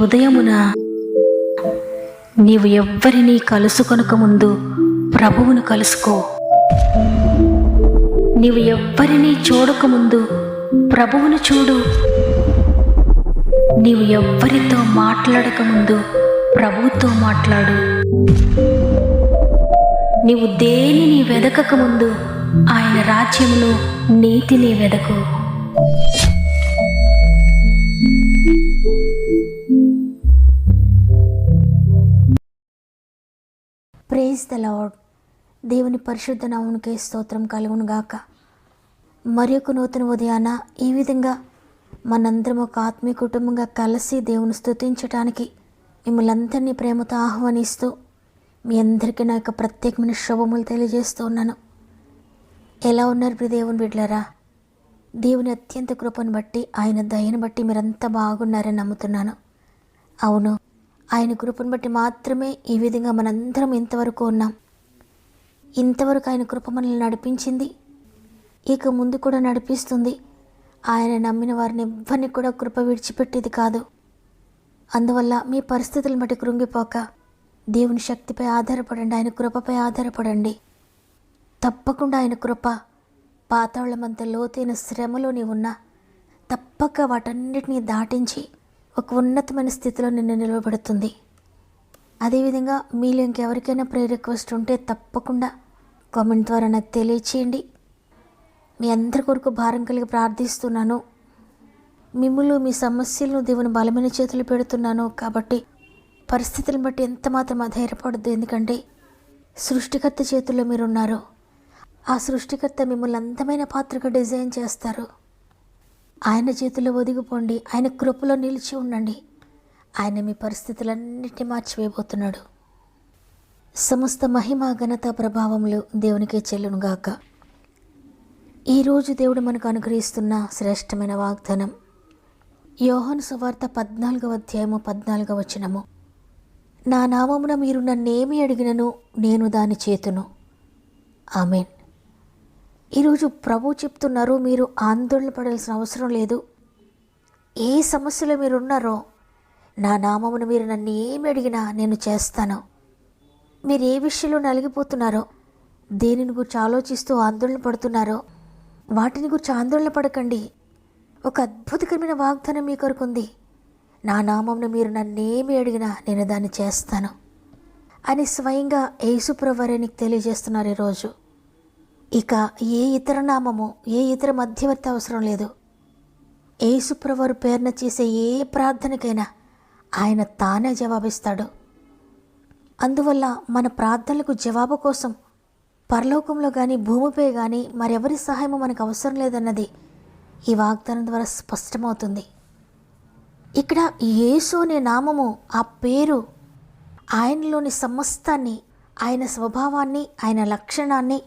ఉదయమున నీవు ఎవ్వరినీ కలుసుకొనక ముందు ప్రభువును కలుసుకో. నీవు ఎవ్వరినీ చూడకముందు ప్రభువును చూడు. నీవు ఎవ్వరితో మాట్లాడకముందు ప్రభువుతో మాట్లాడు. నీవు దేనిని వెదకకముందు ఆయన రాజ్యమును నీతిని వెదకు. Praise the lord. దేవుని పరిశుద్ధ నామమునకే స్తోత్రం కలుగునుగాక. మరి ఒక నూతన ఉదయాన ఈ విధంగా మనందరం ఒక ఆత్మీయ కుటుంబంగా కలిసి దేవుని స్తుతించడానికి మిమ్మల్ని అందరినీ ప్రేమతో ఆహ్వానిస్తూ మీ అందరికీ నా యొక్క ప్రత్యేకమైన శుభములు తెలియజేస్తూ ఉన్నాను. ఎలా ఉన్నారు ప్రియ దేవుని బిడ్డలారా? దేవుని అత్యంత కృపను బట్టి, ఆయన దయను బట్టి మీరంతా బాగున్నారని నమ్ముతున్నాను. అవును, ఆయన కృపను బట్టి మాత్రమే ఈ విధంగా మనందరం ఇంతవరకు ఉన్నాం. ఇంతవరకు ఆయన కృప మనల్ని నడిపించింది, ఇక ముందు కూడా నడిపిస్తుంది. ఆయన నమ్మిన వారిని ఎవ్వరిని కూడా కృప విడిచిపెట్టేది కాదు. అందువల్ల మీ పరిస్థితులను బట్టి కృంగిపోక దేవుని శక్తిపై ఆధారపడండి, ఆయన కృపపై ఆధారపడండి. తప్పకుండా ఆయన కృప పాతాళమంత లోతైన శ్రమలో నీవు ఉన్నా తప్పక వాటన్నిటినీ దాటించి ఒక ఉన్నతమైన స్థితిలో నిన్ను నిలవబెడుతుంది. అదేవిధంగా మీలో ఇంకెవరికైనా ప్రేయర్ రిక్వెస్ట్ ఉంటే తప్పకుండా కామెంట్ ద్వారా నాకు తెలియచేయండి. మీ అందరి కొరకు భారం కలిగి ప్రార్థిస్తున్నాను. మిమ్మల్ని మీ సమస్యలను దేవుని బలమైన చేతులు పెడుతున్నాను. కాబట్టి పరిస్థితులను బట్టి ఎంత మాత్రం అధైర్యపడద్దు. ఎందుకంటే సృష్టికర్త చేతుల్లో మీరున్నారు. ఆ సృష్టికర్త మిమ్మల్ని అందమైన పాత్రగా డిజైన్ చేస్తారు. ఆయన చేతిలో ఒదిగిపోండి, ఆయన కృపలో నిలిచి ఉండండి. ఆయన మీ పరిస్థితులన్నిటినీ మార్చివేయబోతున్నాడు. సమస్త మహిమ ఘనత ప్రభావములు దేవునికే చెల్లునుగాక. ఈరోజు దేవుడు మనకు అనుగ్రహిస్తున్న శ్రేష్టమైన వాగ్దానం యోహాను సువార్త 14వ అధ్యాయము 14వ వచనము. నా నామమున మీరు నన్నేమి అడిగినను నేను దాని చేతును. ఆమేన్. ఈరోజు ప్రభు చెప్తున్నారు, మీరు ఆందోళన పడాల్సిన అవసరం లేదు. ఏ సమస్యలో మీరు ఉన్నారో నా నామమున మీరు నన్ను ఏమి అడిగినా నేను చేస్తాను. మీరు ఏ విషయంలో నలిగిపోతున్నారో, దేనిని గురించి ఆలోచిస్తూ ఆందోళన పడుతున్నారో వాటిని గురించి ఆందోళన పడకండి. ఒక అద్భుతకరమైన వాగ్దానం మీ కొరకు ఉంది. నా నామమున మీరు నన్నేమి అడిగినా నేను దాన్ని చేస్తాను అని స్వయంగా యేసుప్రభువే నీకు తెలియజేస్తున్నారు ఈరోజు. ఇక ఏ ఇతర నామము, ఏ ఇతర మధ్యవర్తి అవసరం లేదు. యేసుప్రభువు పేరున చేసే ఏ ప్రార్థనకైనా ఆయన తానే జవాబిస్తాడు. అందువల్ల మన ప్రార్థనలకు జవాబు కోసం పరలోకంలో కానీ భూమిపై కానీ మరెవరి సహాయము మనకు అవసరం లేదన్నది ఈ వాగ్దానం ద్వారా స్పష్టమవుతుంది. ఇక్కడ యేసు అనే నామము, ఆ పేరు ఆయనలోని సమస్తాన్ని, ఆయన స్వభావాన్ని, ఆయన లక్షణాన్ని,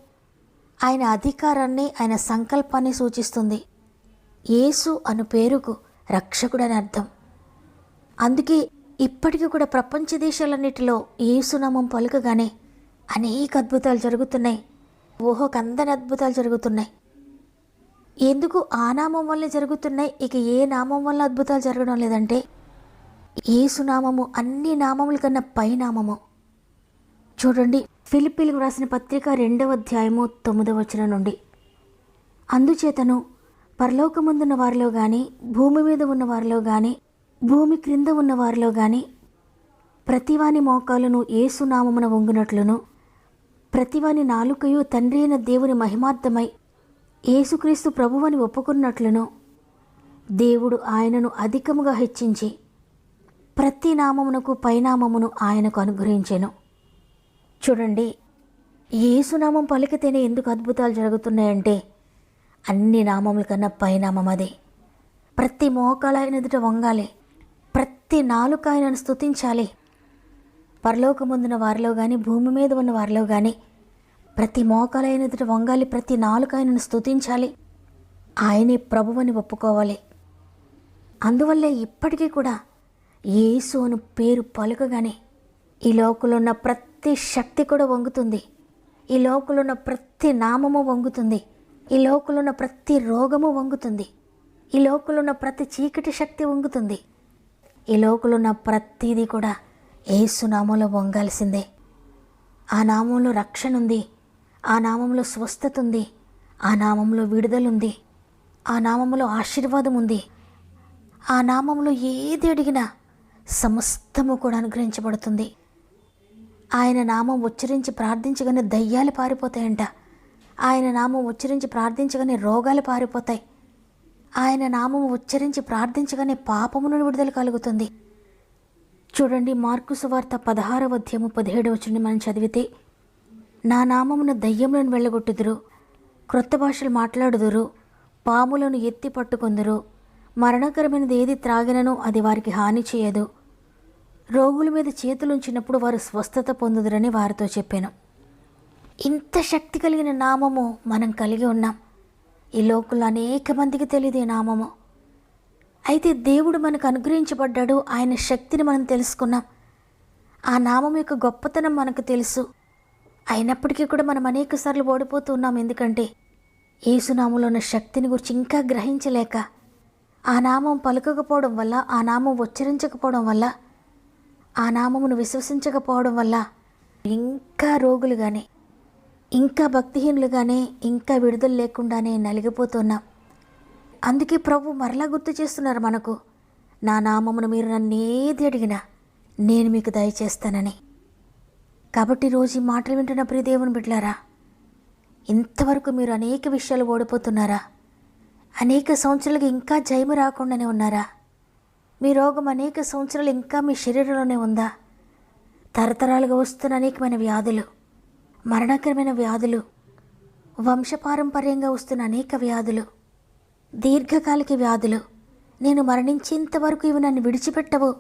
ఆయన అధికారాన్ని, ఆయన సంకల్పాన్ని సూచిస్తుంది. యేసు అను పేరుకు రక్షకుడు అని అర్థం. అందుకే ఇప్పటికీ కూడా ప్రపంచ దేశాలన్నిటిలో యేసునామం పలుకగానే అనేక అద్భుతాలు జరుగుతున్నాయి. ఊహకందని అద్భుతాలు జరుగుతున్నాయి. ఎందుకు ఆ నామం వల్ల జరుగుతున్నాయి? ఇక ఏ నామం వల్ల అద్భుతాలు జరగడం లేదంటే యేసునామము అన్ని నామముల కన్నా పై నామము. చూడండి, ఫిలిప్పీలకు రాసిన పత్రిక 2వ అధ్యాయము 9వ వచనం నుండి, అందుచేతను పరలోకముందున్న వారిలో కానీ, భూమి మీద ఉన్న వారిలో కానీ, భూమి క్రింద ఉన్న వారిలో కానీ ప్రతివాని మోకాలను యేసునామమున వంగునట్లును, ప్రతివాని నాలుకయు తండ్రి అయిన దేవుని మహిమార్థమై యేసుక్రీస్తు ప్రభువని ఒప్పుకున్నట్లును దేవుడు ఆయనను అధికముగా హెచ్చించి ప్రతి నామమునకు పైనామమును ఆయనకు అనుగ్రహించెను. చూడండి, యేసునామం పలికితేనే ఎందుకు అద్భుతాలు జరుగుతున్నాయంటే అన్ని నామముల కన్నా పైనామం అదే. ప్రతి మోకాలు ఆయన ఎదుట వంగాలి, ప్రతి నాలుక ఆయనను స్తుతించాలి. పరలోకముందున్న వారిలో కానీ, భూమి మీద ఉన్న వారిలో కానీ ప్రతి మోకాలు ఆయన ఎదుట వంగాలి, ప్రతి నాలుక ఆయనను స్తుతించాలి. ఆయనే ప్రభువని ఒప్పుకోవాలి. అందువల్లే ఇప్పటికీ కూడా యేసు అను పేరు పలుకగానే ఈ లోకంలో ఉన్న ప్రతి శక్తి కూడా వంగుతుంది. ఈ లోకంలో ఉన్న ప్రతి నామము వంగుతుంది. ఈ లోకంలో ఉన్న ప్రతి రోగము వంగుతుంది. ఈ లోకంలో ఉన్న ప్రతి చీకటి శక్తి వంగుతుంది. ఈ లోకంలో ఉన్న ప్రతిదీ కూడా యేసు నామంలో వంగాల్సిందే. ఆ నామంలో రక్షణ ఉంది, ఆ నామంలో స్వస్థత ఉంది, ఆ నామంలో విడుదల ఉంది, ఆ నామంలో ఆశీర్వాదం ఉంది. ఆ నామంలో ఏది అడిగినా సమస్తము కూడా అనుగ్రహించబడుతుంది. ఆయన నామం ఉచ్చరించి ప్రార్థించగానే దయ్యాలు పారిపోతాయంట. ఆయన నామం ఉచ్చరించి ప్రార్థించగానే రోగాలు పారిపోతాయి. ఆయన నామం ఉచ్చరించి ప్రార్థించగానే పాపము నుండి విడుదల కలుగుతుంది. చూడండి, మార్కు సువార్త 16వ అధ్యాయము 17వ వచనం మనం చదివితే, నా నామమున దయ్యములను వెళ్ళగొట్టుదురు, క్రొత్త భాషలు మాట్లాడుదురు, పాములను ఎత్తి పట్టుకొందురు, మరణకరమైనది ఏది త్రాగినను అది వారికి హాని చేయదు, రోగుల మీద చేతులుంచినప్పుడు వారు స్వస్థత పొందుదురని వారితో చెప్పాను. ఇంత శక్తి కలిగిన నామము మనం కలిగి ఉన్నాం. ఈ లోకంలో అనేక మందికి తెలియదు ఈ నామము. అయితే దేవుడు మనకు అనుగ్రహించబడ్డాడు. ఆయన శక్తిని మనం తెలుసుకున్నాం. ఆ నామం యొక్క గొప్పతనం మనకు తెలుసు. అయినప్పటికీ కూడా మనం అనేక సార్లు ఓడిపోతూ ఉన్నాం. ఎందుకంటే యేసునామంలో ఉన్న శక్తిని గురించి ఇంకా గ్రహించలేక, ఆ నామం పలుకకపోవడం వల్ల, ఆ నామం ఉచ్చరించకపోవడం వల్ల, ఆ నామమును విశ్వసించకపోవడం వల్ల ఇంకా రోగులుగానే, ఇంకా భక్తిహీనులుగానే, ఇంకా విడుదల లేకుండానే నలిగిపోతున్నాం. అందుకే ప్రభు మరలా గుర్తు చేస్తున్నారు మనకు, నా నామమును మీరు నన్ను ఏది అడిగినా నేను మీకు దయచేస్తానని. కాబట్టి రోజు ఈ మాటలు వింటున్న ప్రియ దేవుని బిడ్డలారా, ఇంతవరకు మీరు అనేక విషయాలు ఓడిపోతున్నారా? అనేక సంవత్సరాలుగా ఇంకా జయము రాకుండానే ఉన్నారా? మీ రోగం అనేక సంవత్సరాలు ఇంకా మీ శరీరంలోనే ఉందా? తరతరాలుగా వస్తున్న అనేకమైన వ్యాధులు, మరణకరమైన వ్యాధులు, వంశపారంపర్యంగా వస్తున్న అనేక వ్యాధులు, దీర్ఘకాలిక వ్యాధులు, నేను మరణించేంతవరకు ఇవి నన్ను విడిచిపెట్టవు.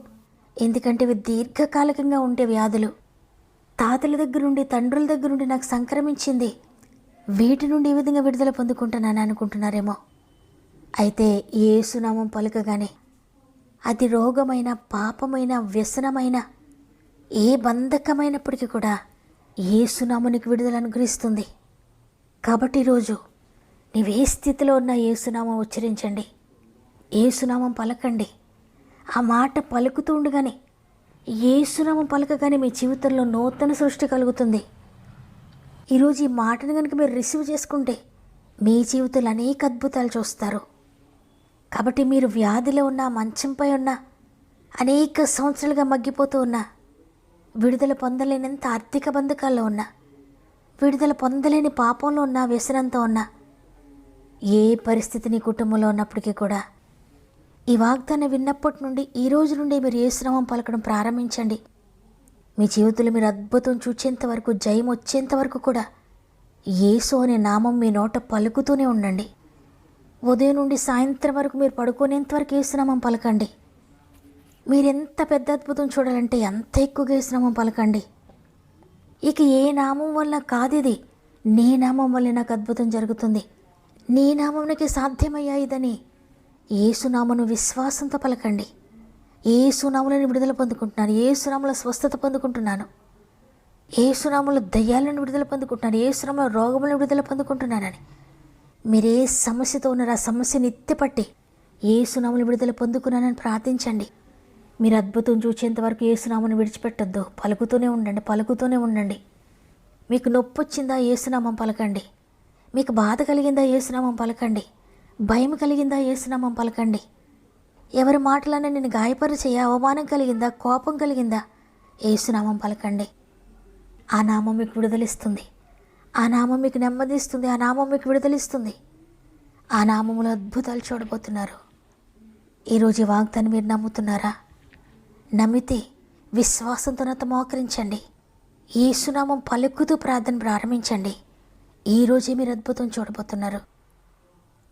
ఎందుకంటే ఇవి దీర్ఘకాలికంగా ఉండే వ్యాధులు. తాతల దగ్గర నుండి, తండ్రుల దగ్గర నుండి నాకు సంక్రమించింది. వీటి నుండి ఏ విధంగా విడుదల పొందుకుంటున్నాను అనుకుంటున్నారేమో. అయితే యేసునామం పలుకగానే అది రోగమైన, పాపమైన, వ్యసనమైన, ఏ బంధకమైనప్పటికీ కూడా యేసునామానికి విడుదల అనుగ్రహిస్తుంది. కాబట్టి ఈరోజు నీవే స్థితిలో ఉన్న యేసునామం ఉచ్చరించండి, యేసునామం పలకండి. ఆ మాట పలుకుతూ ఉండగానే, యేసునామం పలకగానే మీ జీవితంలో నూతన సృష్టి కలుగుతుంది. ఈరోజు ఈ మాటను కనుక మీరు రిసీవ్ చేసుకుంటే మీ జీవితంలో అనేక అద్భుతాలు చూస్తారు. కాబట్టి మీరు వ్యాధిలో ఉన్న, మంచంపై ఉన్న, అనేక సంవత్సరాలుగా మగ్గిపోతూ ఉన్నా, విడుదల పొందలేనంత ఆర్థిక బంధకాల్లో ఉన్నా, విడుదల పొందలేని పాపంలో ఉన్న, వ్యసనంతో ఉన్నా, ఏ పరిస్థితి నీ కుటుంబంలో ఉన్నప్పటికీ కూడా ఈ వాగ్దానం విన్నప్పటి నుండి, ఈ రోజు నుండి మీరు యేసునామం పలకడం ప్రారంభించండి. మీ జీవితంలో మీరు అద్భుతం చూచేంత వరకు, జయం వచ్చేంత వరకు కూడా యేసు అనే నామం మీ నోట పలుకుతూనే ఉండండి. ఉదయం నుండి సాయంత్రం వరకు మీరు పడుకునేంత వరకు యేసునామం పలకండి. మీరెంత పెద్ద అద్భుతం చూడాలంటే అంత ఎక్కువగా యేసునామం పలకండి. ఇక ఏ నామం వల్ల కాదు ఇది, నీ నామం వల్ల నాకు అద్భుతం జరుగుతుంది, నీ నామంకి సాధ్యమయ్యా ఇదని యేసునామను విశ్వాసంతో పలకండి. యేసునామలను విడుదల పొందుకుంటున్నాను, యేసునామల స్వస్థత పొందుకుంటున్నాను, యేసునామల దయ్యాలను విడుదల పొందుకుంటున్నాను, యేసునామల రోగములను విడుదల పొందుకుంటున్నానని మీరే సమస్యతో ఉన్నారో ఆ సమస్యని ఎత్తిపట్టి యేసునామను విడుదల పొందుకున్నానని ప్రార్థించండి. మీరు అద్భుతం చూసేంత వరకు యేసునామను విడిచిపెట్టొద్దు. పలుకుతూనే ఉండండి, పలుకుతూనే ఉండండి. మీకు నొప్పి వచ్చిందా? యేసునామం పలకండి. మీకు బాధ కలిగిందా? యేసునామం పలకండి. భయం కలిగిందా? యేసునామం పలకండి. ఎవరి మాటలన్నా నేను గాయపరిచే అవమానం కలిగిందా? కోపం కలిగిందా? యేసునామం పలకండి. ఆ నామం మీకు విడుదలిస్తుంది. ఆ నామం మీకు నెమ్మదిస్తుంది. ఆ నామం మీకు విడుదలిస్తుంది. ఆ నామములో అద్భుతాలు చూడబోతున్నారు. ఈరోజు ఈ వాగ్దాన్ని మీరు నమ్ముతున్నారా? నమ్మితే విశ్వాసంతో నాతో మోకరించండి. యేసునామం పలుకుతూ ప్రార్థన ప్రారంభించండి. ఈరోజే మీరు అద్భుతం చూడబోతున్నారు.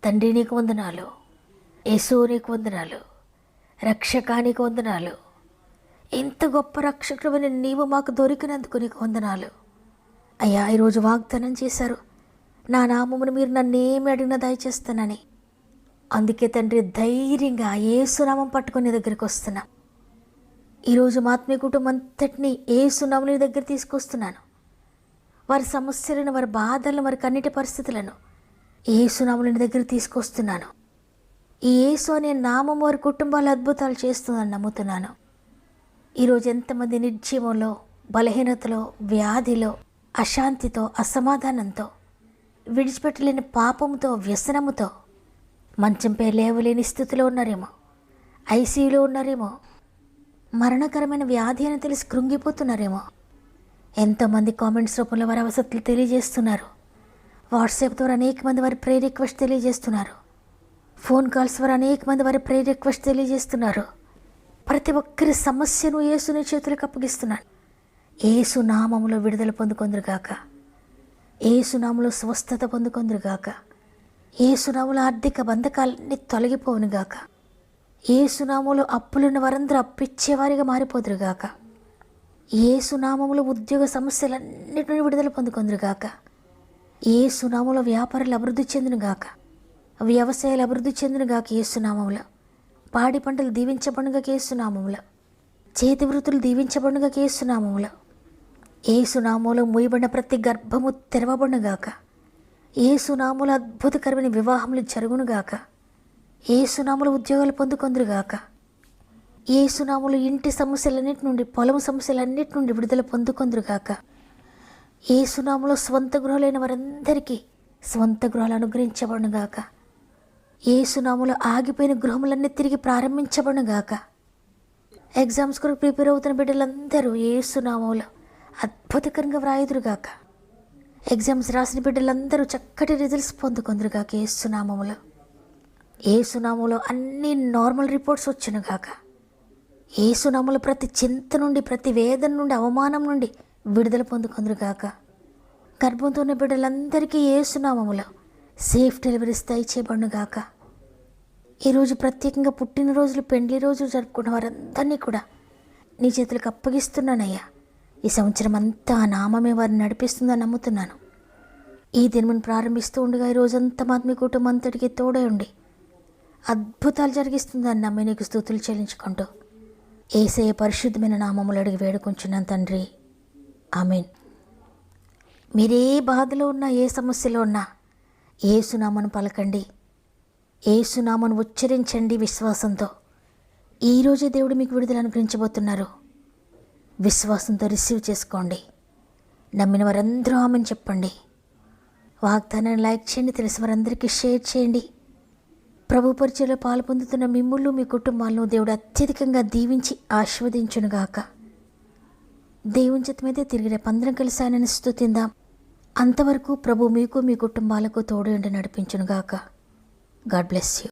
తండ్రి నీకు వందనాలు, యేసు నీకు వందనాలు, రక్షకా నీకు వందనాలు. ఎంత గొప్ప రక్షకుడని నీవు మాకు దొరికినందుకు నీకు వందనాలు అయ్యా. ఈరోజు వాగ్దానం చేశారు, నా నామమును మీరు నన్నేమి అడిగినా దయచేస్తానని. అందుకే తండ్రి ధైర్యంగా యేసునామం పట్టుకుని దగ్గరికి వస్తున్నా. ఈరోజు మా ఆత్మీయ కుటుంబం అంతటినీ యేసునామం నీ దగ్గర తీసుకొస్తున్నాను. వారి సమస్యలను, వారి బాధలను, వారి కన్నిటి పరిస్థితులను యేసునామం నీ దగ్గర తీసుకొస్తున్నాను. ఈ యేసు అనే నామం వారి కుటుంబాలు అద్భుతాలు చేస్తుందని నమ్ముతున్నాను. ఈరోజు ఎంతమంది నిర్జీవంలో, బలహీనతలో, వ్యాధిలో, అశాంతితో, అసమాధానంతో, విడిచిపెట్టలేని పాపంతో, వ్యసనముతో, మంచంపై లేవలేని స్థితిలో ఉన్నారేమో, ఐసీయూలో ఉన్నారేమో, మరణకరమైన వ్యాధి అని తెలిసి కృంగిపోతున్నారేమో. ఎంతోమంది కామెంట్స్ రూపంలో వారి అవసరాలు తెలియజేస్తున్నారు. వాట్సాప్ ద్వారా అనేక మంది వారి ప్రేయర్ రిక్వెస్ట్ తెలియజేస్తున్నారు. ఫోన్ కాల్స్ ద్వారా అనేక మంది వారి ప్రేయర్ రిక్వెస్ట్ తెలియజేస్తున్నారు. ప్రతి ఒక్కరి సమస్యను యేసుని చేతులకు అప్పగిస్తున్నాను. యేసు నామములో విడుదల పొందుకొందురుగాక, యేసు నామములో స్వస్థత పొందుకొందురుగాక, యేసు నామములో ఆర్థిక బంధకాలన్నీ తొలగిపోవునుగాక, యేసు నామములో అప్పులున్న వారందరూ అప్పిచ్చేవారిగా మారిపోదురుగాక, యేసు నామములో ఉద్యోగ సమస్యలన్నిటి నుండి విడుదల పొందుకొందురుగాక, యేసు నామములో వ్యాపారాలు అభివృద్ధి చెందునుగాక, వ్యవసాయాలు అభివృద్ధి చెందునుగాక, యేసు నామములో పాడి పంటలు దీవించబడునుగాక, యేసు నామములో చేతి వృత్తులు దీవించబడునుగాక, యేసు నామములో యేసు నామములో మూయబడిన ప్రతి గర్భము తెరవబడునుగాక, యేసు నామములో అద్భుతకరమైన వివాహములు జరుగునుగాక, యేసు నామములో ఉద్యోగాలు పొందుకొందురుగాక, యేసు నామములో ఇంటి సమస్యలన్నిటి నుండి, పొలం సమస్యలన్నిటి నుండి విడుదల పొందుకొందురుగాక, యేసు నామములో స్వంత గృహాలైన వారందరికీ స్వంత గృహాలు అనుగ్రహించబడునుగాక, యేసు నామములో ఆగిపోయిన గృహములన్నీ తిరిగి ప్రారంభించబడునుగాక, ఎగ్జామ్స్ కొరకు ప్రిపేర్ అవుతున్న బిడ్డలందరూ యేసు నామములో అద్భుతకరంగా వ్రాయుదురుగాక, ఎగ్జామ్స్ రాసిన బిడ్డలందరూ చక్కటి రిజల్ట్స్ పొందుకొందురుగాక, యేసు నామములో యేసు నామములో అన్ని నార్మల్ రిపోర్ట్స్ వచ్చునుగాక, యేసు నామములో ప్రతి చింత నుండి, ప్రతి వేదన నుండి, అవమానం నుండి విడుదల పొందుకొందురుగాక, గర్భంతో ఉన్న బిడ్డలందరికీ యేసు నామములో సేఫ్ డెలివరీస్ దయచేయబడునుగాక. ఈరోజు ప్రత్యేకంగా పుట్టినరోజులు, పెండ్లి రోజులు జరుపుకున్న వారందరినీ కూడా నీ చేతులకు అప్పగిస్తున్నానయ్యా. ఈ సంవత్సరం అంతా ఆ నామమే వారిని నడిపిస్తుందని నమ్ముతున్నాను. ఈ దినమును ప్రారంభిస్తూ ఉండగా ఈ రోజంతా మీ కుటుంబం అంతటికి తోడే ఉండి అద్భుతాలు జరిగిస్తుందని నమ్మి నీకు స్తుతులు చెల్లించుకుంటూ యేసయ్య పరిశుద్ధమైన నామములు అడిగి వేడుకుంటున్నాను తండ్రి, ఆమేన్. మీరే బాధలో ఉన్నా, ఏ సమస్యలో ఉన్నా యేసునామను పలకండి, యేసునామను ఉచ్చరించండి విశ్వాసంతో. ఈరోజే దేవుడు మీకు విడుదల అనుగ్రహించబోతున్నారు. విశ్వాసంతో రిసీవ్ చేసుకోండి. నమ్మిన వారందరూ ఆమెను చెప్పండి. వాగ్దానాన్ని లైక్ చేయండి, తెలిసిన వారందరికీ షేర్ చేయండి. ప్రభు పరిచయలో పాలు పొందుతున్న మిమ్ముళ్ళు, మీ కుటుంబాలను దేవుడు అత్యధికంగా దీవించి ఆశీర్వదించునుగాక. దేవుని చిత్తమైతే తిరిగి రేపు అందరం కలిసి ఆయనని స్తుతిందాం. అంతవరకు ప్రభు మీకు, మీ కుటుంబాలకు తోడు ఉండి నడిపించునుగాక. God bless you.